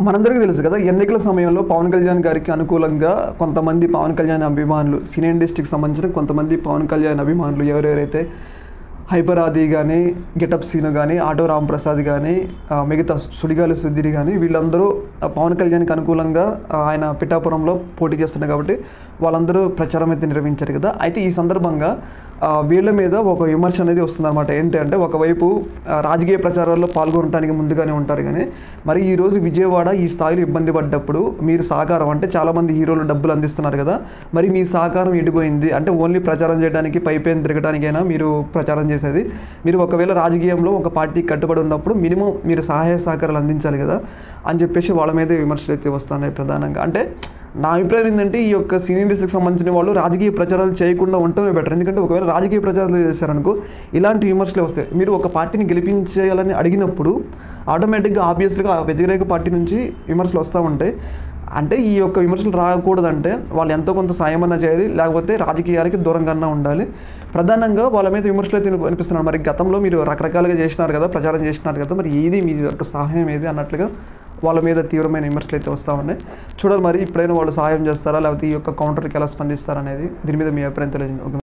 మనందరికీ తెలుసు కదా, ఎన్నికల సమయంలో పవన్ కళ్యాణ్ గారికి అనుకూలంగా కొంతమంది పవన్ కళ్యాణ్ అభిమానులు, సినీ ఇండస్ట్రీకి సంబంధించిన కొంతమంది పవన్ కళ్యాణ్ అభిమానులు ఎవరెవరైతే హైపర్ ఆది కానీ, గెటప్ సీను కానీ, ఆటో రాంప్రసాద్ కానీ, మిగతా సుడిగాలి సుధీర్ కానీ, వీళ్ళందరూ పవన్ కళ్యాణ్కి అనుకూలంగా ఆయన పిఠాపురంలో పోటీ చేస్తున్నారు కాబట్టి వాళ్ళందరూ ప్రచారం అయితే నిర్వహించారు కదా. అయితే ఈ సందర్భంగా వీళ్ళ మీద ఒక విమర్శ అనేది వస్తుందన్నమాట. ఏంటంటే ఒకవైపు రాజకీయ ప్రచారాల్లో పాల్గొనడానికి ముందుగానే ఉంటారు, కానీ మరి ఈరోజు విజయవాడ ఈ స్థాయిలో ఇబ్బంది పడ్డప్పుడు మీరు సహకారం, అంటే చాలామంది హీరోలు డబ్బులు అందిస్తున్నారు కదా, మరి మీ సహకారం ఎడిపోయింది అంటే ఓన్లీ ప్రచారం చేయడానికి పైపైన తిరగడానికైనా మీరు ప్రచారం చేసేది. మీరు ఒకవేళ రాజకీయంలో ఒక పార్టీకి కట్టుబడి ఉన్నప్పుడు మినిమం మీరు సహాయ సహకారాలు అందించాలి కదా అని చెప్పేసి వాళ్ళ మీద విమర్శలు అయితే వస్తున్నాయి ప్రధానంగా. అంటే నా అభిప్రాయం ఏంటంటే ఈ యొక్క సినీ ఇండస్ట్రీకి సంబంధించిన వాళ్ళు రాజకీయ ప్రచారాలు చేయకుండా ఉండటమే బెటర్. ఎందుకంటే ఒకవేళ రాజకీయ ప్రచారాలు చేశారనుకో ఇలాంటి విమర్శలు వస్తాయి. మీరు ఒక పార్టీని గెలిపించేయాలని అడిగినప్పుడు ఆటోమేటిక్గా ఆబ్వియస్గా వ్యతిరేక పార్టీ నుంచి విమర్శలు వస్తూ ఉంటాయి. అంటే ఈ యొక్క విమర్శలు రాకూడదంటే వాళ్ళు ఎంతో కొంత సాయం అన్నా చేయాలి, లేకపోతే రాజకీయాలకి దూరంగా ఉండాలి. ప్రధానంగా వాళ్ళ మీద విమర్శలు అయితే అనిపిస్తున్నారు. మరి గతంలో మీరు రకరకాలుగా చేసినారు కదా, ప్రచారం చేసినారు కదా, మరి ఏది మీ యొక్క సహాయం ఏది అన్నట్లుగా వాళ్ళ మీద తీవ్రమైన విమర్శలు అయితే వస్తూ ఉన్నాయి. చూడాలి మరి ఇప్పుడైనా వాళ్ళు సహాయం చేస్తారా, లేకపోతే ఈ యొక్క కౌంటర్కి ఎలా స్పందిస్తారనేది. దీని మీద మీ అభిప్రాయం తెలియజేయండి.